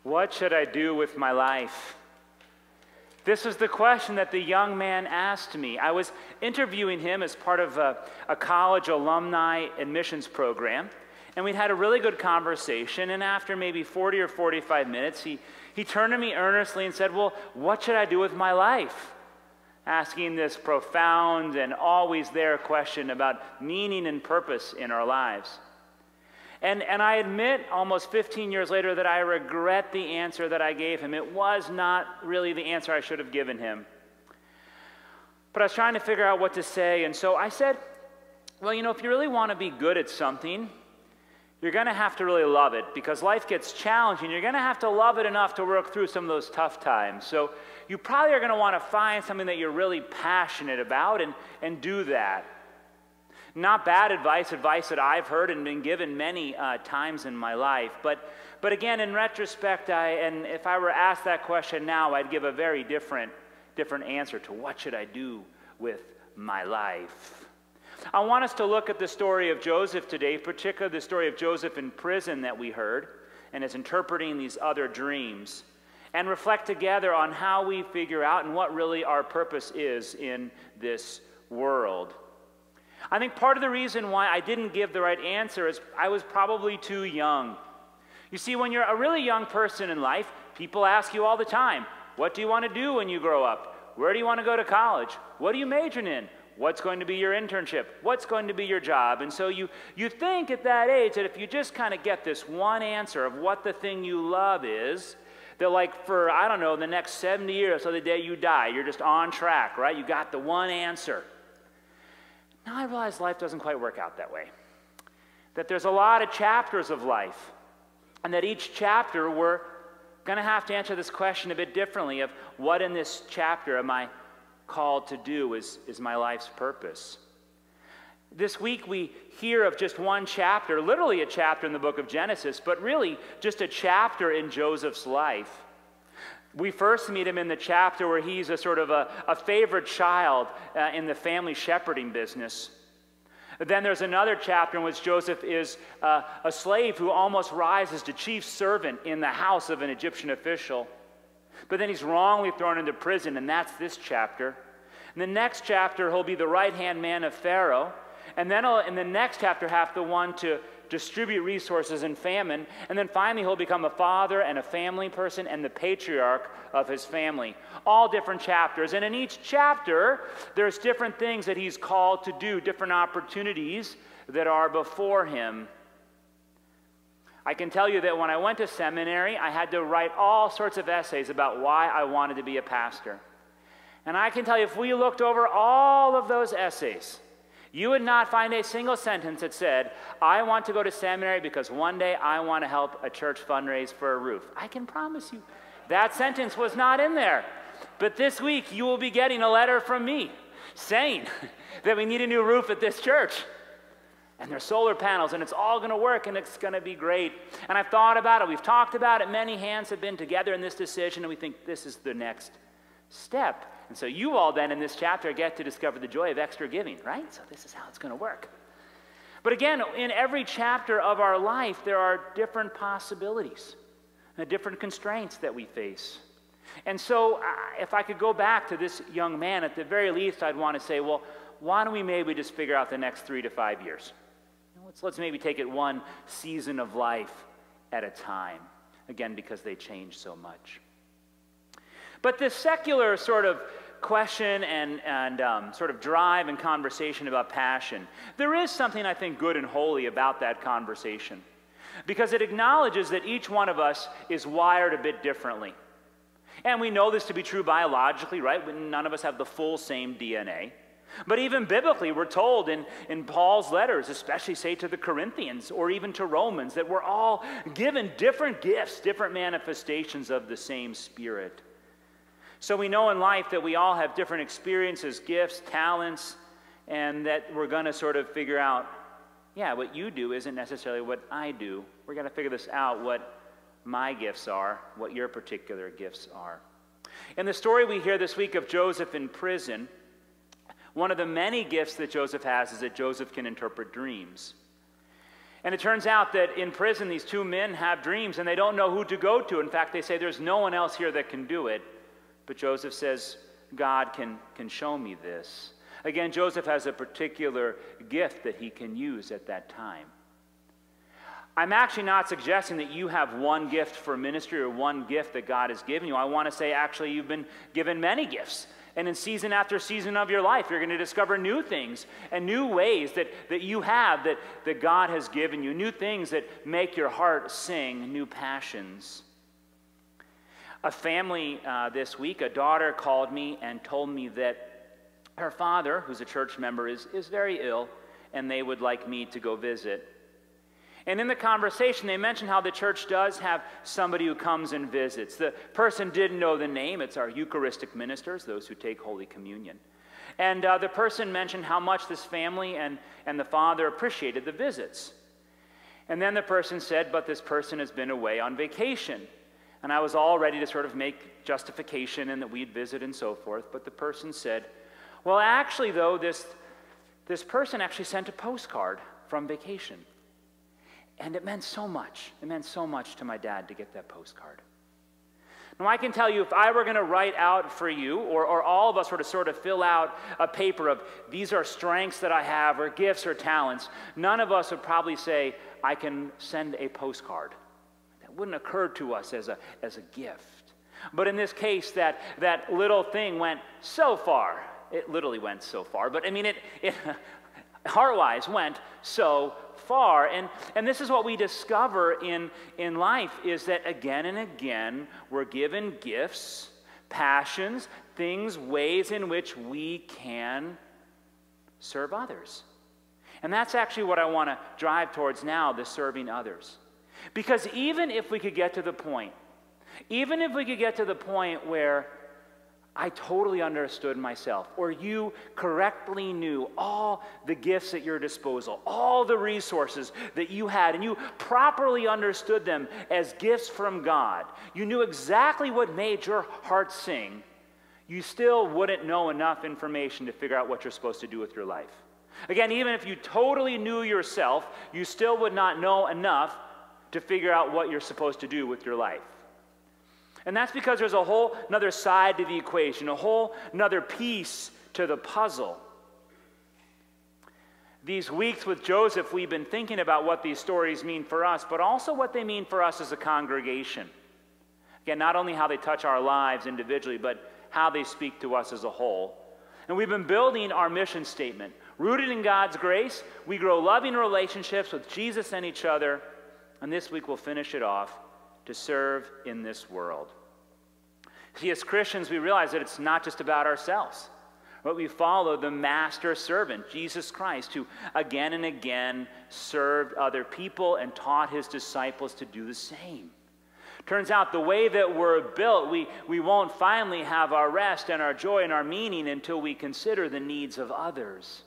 What should I do with my life? This was the question that the young man asked me. I was interviewing him as part of a college alumni admissions program, and we'd had a really good conversation, and after maybe 40 or 45 minutes, he turned to me earnestly and said, well, what should I do with my life? Asking this profound and always there question about meaning and purpose in our lives. And I admit almost 15 years later that I regret the answer that I gave him. It was not really the answer I should have given him. But I was trying to figure out what to say, and so I said, well, you know, if you really want to be good at something, you're going to have to really love it, because life gets challenging. You're going to have to love it enough to work through some of those tough times. So you probably are going to want to find something that you're really passionate about and do that. Not bad advice that I've heard and been given many times in my life. But again, in retrospect, and if I were asked that question now, I'd give a very different answer to what should I do with my life. I want us to look at the story of Joseph today, particularly the story of Joseph in prison that we heard, and is interpreting these other dreams, and reflect together on how we figure out and what really our purpose is in this world. I think part of the reason why I didn't give the right answer is I was probably too young. You see, when you're a really young person in life, people ask you all the time, what do you want to do when you grow up? Where do you want to go to college? What are you majoring in? What's going to be your internship? What's going to be your job? And so you think at that age that if you just kind of get this one answer of what the thing you love is, that like for, I don't know, the next 70 years, so the day you die, you're just on track, right? You got the one answer. Now I realize life doesn't quite work out that way. That there's a lot of chapters of life, and that each chapter we're going to have to answer this question a bit differently of what in this chapter am I called to do is my life's purpose. This week we hear of just one chapter, literally a chapter in the book of Genesis, but really just a chapter in Joseph's life. We first meet him in the chapter where he's a sort of a favorite child in the family shepherding business. Then there's another chapter in which Joseph is a slave who almost rises to chief servant in the house of an Egyptian official. But then he's wrongly thrown into prison, and that's this chapter. In the next chapter, he'll be the right-hand man of Pharaoh. And then in the next chapter, have the one to distribute resources in famine, and then finally he'll become a father and a family person and the patriarch of his family. All different chapters, and in each chapter there's different things that he's called to do, different opportunities that are before him. I can tell you that when I went to seminary, I had to write all sorts of essays about why I wanted to be a pastor. And I can tell you, if we looked over all of those essays, you would not find a single sentence that said, I want to go to seminary because one day I want to help a church fundraise for a roof. I can promise you that sentence was not in there. But this week you will be getting a letter from me saying that we need a new roof at this church. And there's solar panels, and it's all going to work, and it's going to be great. And I've thought about it. We've talked about it. Many hands have been together in this decision, and we think this is the next step. And so you all then in this chapter get to discover the joy of extra giving, right? So this is how it's going to work. But again, in every chapter of our life, there are different possibilities, and different constraints that we face. And so if I could go back to this young man, at the very least, I'd want to say, well, why don't we maybe just figure out the next 3 to 5 years? Let's maybe take it one season of life at a time. Again, because they change so much. But this secular sort of question and sort of drive and conversation about passion, there is something I think good and holy about that conversation, because it acknowledges that each one of us is wired a bit differently. And we know this to be true biologically, right? None of us have the full same DNA. But even biblically, we're told in Paul's letters, especially say to the Corinthians or even to Romans, that we're all given different gifts, different manifestations of the same Spirit. So we know in life that we all have different experiences, gifts, talents, and that we're going to sort of figure out, yeah, what you do isn't necessarily what I do. We're going to figure this out, what my gifts are, what your particular gifts are. In the story we hear this week of Joseph in prison, one of the many gifts that Joseph has is that Joseph can interpret dreams. And it turns out that in prison, these two men have dreams, and they don't know who to go to. In fact, they say, there's no one else here that can do it. But Joseph says, God can show me this. Again, Joseph has a particular gift that he can use at that time. I'm actually not suggesting that you have one gift for ministry or one gift that God has given you. I want to say, actually, you've been given many gifts. And in season after season of your life, you're going to discover new things and new ways that you have that God has given you, new things that make your heart sing, new passions. A family this week, a daughter called me and told me that her father, who's a church member, is very ill, and they would like me to go visit. And in the conversation, they mentioned how the church does have somebody who comes and visits. The person didn't know the name. It's our Eucharistic ministers, those who take Holy Communion. And the person mentioned how much this family and the father appreciated the visits. And then the person said, but this person has been away on vacation. And I was all ready to sort of make justification and that we'd visit and so forth. But the person said, well, actually, though, this person actually sent a postcard from vacation. And it meant so much. It meant so much to my dad to get that postcard. Now, I can tell you, if I were going to write out for you, or all of us were to sort of fill out a paper of these are strengths that I have, or gifts or talents, none of us would probably say, I can send a postcard. That wouldn't occur to us as a gift. But in this case, that little thing went so far. It literally went so far. But I mean, it heart-wise went so far. And this is what we discover in life, is that again and again we're given gifts, passions, things, ways in which we can serve others. And that's actually what I want to drive towards now, the serving others. Because even if we could get to the point where I totally understood myself, or you correctly knew all the gifts at your disposal, all the resources that you had, and you properly understood them as gifts from God, you knew exactly what made your heart sing, you still wouldn't know enough information to figure out what you're supposed to do with your life. Again, even if you totally knew yourself, you still would not know enough to figure out what you're supposed to do with your life. And that's because there's a whole another side to the equation, a whole another piece to the puzzle. These weeks with Joseph, we've been thinking about what these stories mean for us, but also what they mean for us as a congregation. Again, not only how they touch our lives individually, but how they speak to us as a whole. And we've been building our mission statement. Rooted in God's grace, we grow loving relationships with Jesus and each other. And this week we'll finish it off, to serve in this world. See, as Christians, we realize that it's not just about ourselves. But we follow the master servant, Jesus Christ, who again and again served other people and taught his disciples to do the same. Turns out the way that we're built, we won't finally have our rest and our joy and our meaning until we consider the needs of others.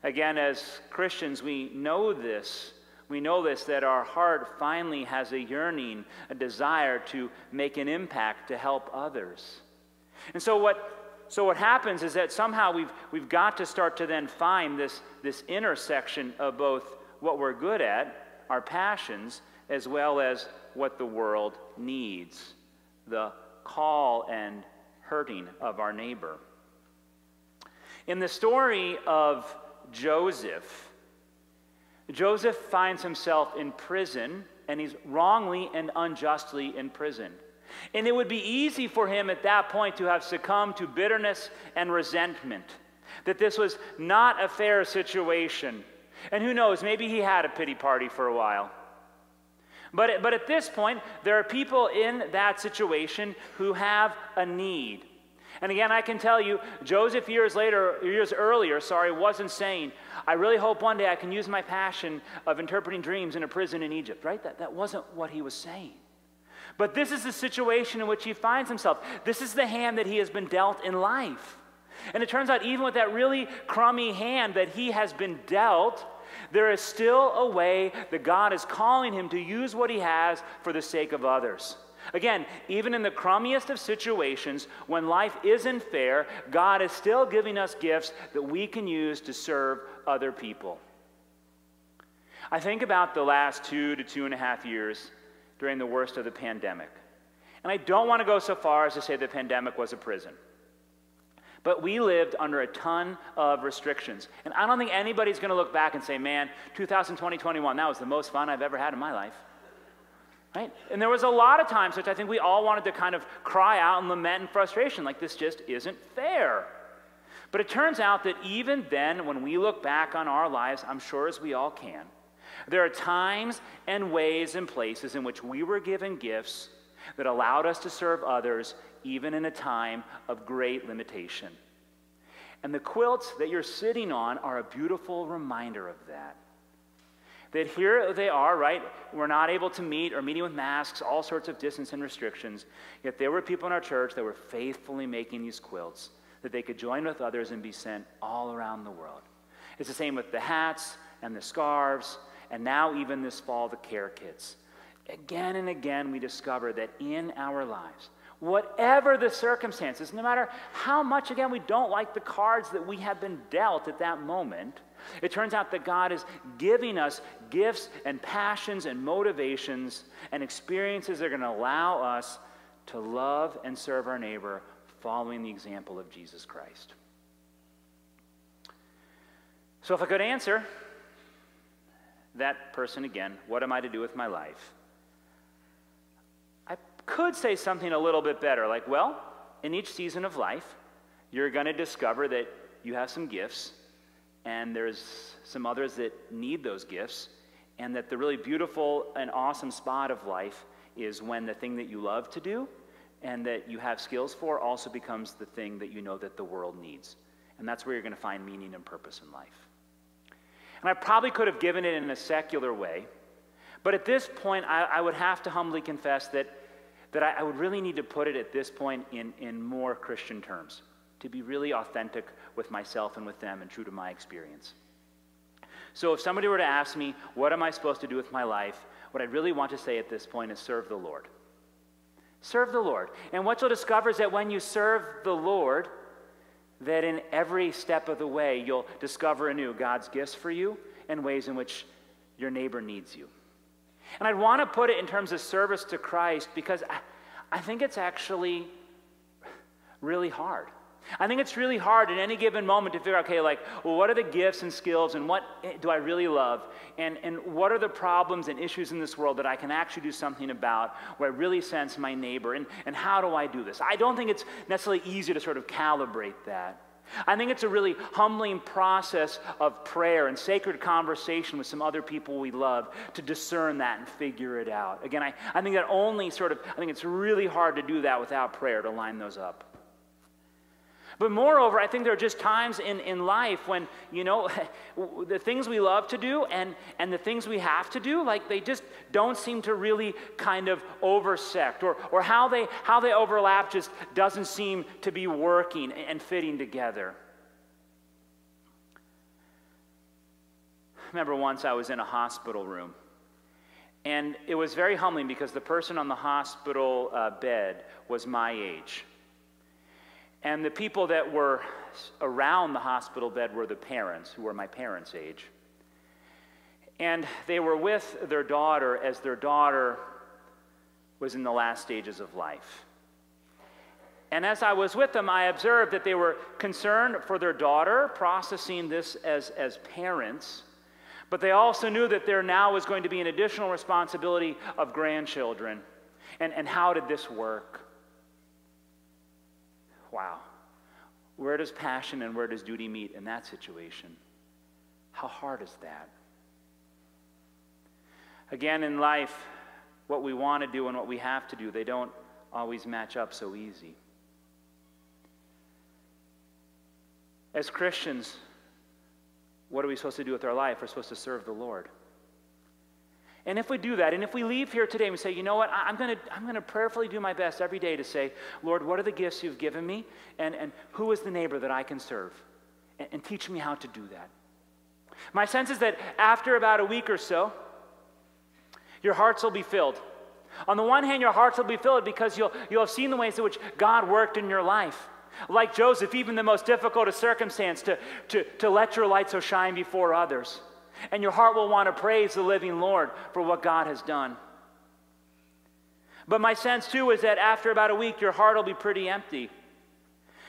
Again, as Christians, we know this. We know this, that our heart finally has a yearning, a desire to make an impact, to help others. And so what happens is that somehow we've got to start to then find this intersection of both what we're good at, our passions, as well as what the world needs, the call and hurting of our neighbor. In the story of Joseph finds himself in prison, and he's wrongly and unjustly imprisoned. And it would be easy for him at that point to have succumbed to bitterness and resentment, that this was not a fair situation. And who knows, maybe he had a pity party for a while. But at this point, there are people in that situation who have a need. And again, I can tell you, Joseph years earlier, wasn't saying, I really hope one day I can use my passion of interpreting dreams in a prison in Egypt, right? That wasn't what he was saying. But this is the situation in which he finds himself. This is the hand that he has been dealt in life. And it turns out even with that really crummy hand that he has been dealt, there is still a way that God is calling him to use what he has for the sake of others. Again, even in the crummiest of situations, when life isn't fair, God is still giving us gifts that we can use to serve other people. I think about the last 2 to 2.5 years during the worst of the pandemic. And I don't want to go so far as to say the pandemic was a prison. But we lived under a ton of restrictions. And I don't think anybody's going to look back and say, man, 2020-21, that was the most fun I've ever had in my life. Right? And there was a lot of times which I think we all wanted to kind of cry out and lament in frustration, like this just isn't fair. But it turns out that even then, when we look back on our lives, I'm sure as we all can, there are times and ways and places in which we were given gifts that allowed us to serve others even in a time of great limitation. And the quilts that you're sitting on are a beautiful reminder of that. That here they are, right? We're not able to meet or meeting with masks, all sorts of distance and restrictions. Yet there were people in our church that were faithfully making these quilts that they could join with others and be sent all around the world. It's the same with the hats and the scarves, and now even this fall, the care kits. Again and again, we discover that in our lives, whatever the circumstances, no matter how much, again, we don't like the cards that we have been dealt at that moment, it turns out that God is giving us gifts and passions and motivations and experiences that are going to allow us to love and serve our neighbor following the example of Jesus Christ. So if I could answer that person again, what am I to do with my life? I could say something a little bit better, like, well, in each season of life, you're going to discover that you have some gifts, and there's some others that need those gifts, and that the really beautiful and awesome spot of life is when the thing that you love to do and that you have skills for also becomes the thing that you know that the world needs. And that's where you're going to find meaning and purpose in life. And I probably could have given it in a secular way, but at this point, I would have to humbly confess that I would really need to put it at this point in more Christian terms, to be really authentic with myself and with them and true to my experience. So if somebody were to ask me, what am I supposed to do with my life, what I really want to say at this point is serve the Lord. Serve the Lord. And what you'll discover is that when you serve the Lord, that in every step of the way, you'll discover anew God's gifts for you and ways in which your neighbor needs you. And I'd want to put it in terms of service to Christ because I think it's actually really hard. I think it's really hard at any given moment to figure out, okay, like, well, what are the gifts and skills and what do I really love? And what are the problems and issues in this world that I can actually do something about where I really sense my neighbor? And how do I do this? I don't think it's necessarily easy to sort of calibrate that. I think it's a really humbling process of prayer and sacred conversation with some other people we love to discern that and figure it out. Again, I think that I think it's really hard to do that without prayer to line those up. But moreover, I think there are just times in life when, you know, the things we love to do and the things we have to do, like they just don't seem to really kind of intersect, or how they overlap just doesn't seem to be working and fitting together. I remember once I was in a hospital room, and it was very humbling because the person on the hospital bed was my age. And the people that were around the hospital bed were the parents, who were my parents' age. And they were with their daughter as their daughter was in the last stages of life. And as I was with them, I observed that they were concerned for their daughter, processing this as parents, but they also knew that there now was going to be an additional responsibility of grandchildren. And how did this work? Wow. Where does passion and where does duty meet in that situation? How hard is that? Again, in life, what we want to do and what we have to do, they don't always match up so easy. As Christians, what are we supposed to do with our life? We're supposed to serve the Lord. And if we do that, and if we leave here today and we say, you know what, I'm going to prayerfully do my best every day to say, Lord, what are the gifts you've given me? And who is the neighbor that I can serve? And teach me how to do that. My sense is that after about a week or so, your hearts will be filled. On the one hand, your hearts will be filled because you'll have seen the ways in which God worked in your life. Like Joseph, even the most difficult of circumstance, to let your light so shine before others. And your heart will want to praise the living Lord for what God has done. But my sense, too, is that after about a week, your heart will be pretty empty.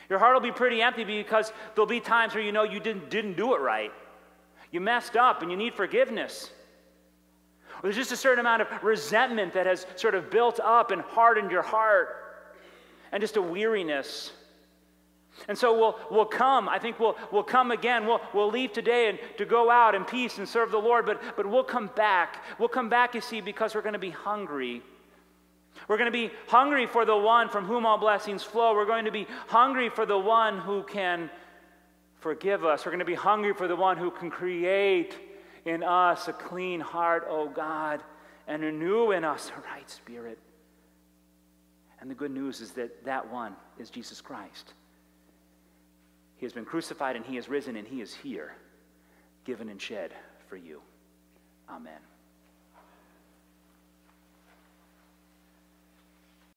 Your heart will be pretty empty because there'll be times where you know you didn't do it right. You messed up and you need forgiveness. Or there's just a certain amount of resentment that has sort of built up and hardened your heart, and just a weariness. And so we'll come. I think we'll come again. We'll leave today and to go out in peace and serve the Lord, but we'll come back. We'll come back, you see, because we're going to be hungry. We're going to be hungry for the one from whom all blessings flow. We're going to be hungry for the one who can forgive us. We're going to be hungry for the one who can create in us a clean heart, oh God, and renew in us a right spirit. And the good news is that that one is Jesus Christ. He has been crucified and he is risen and he is here, given and shed for you. Amen.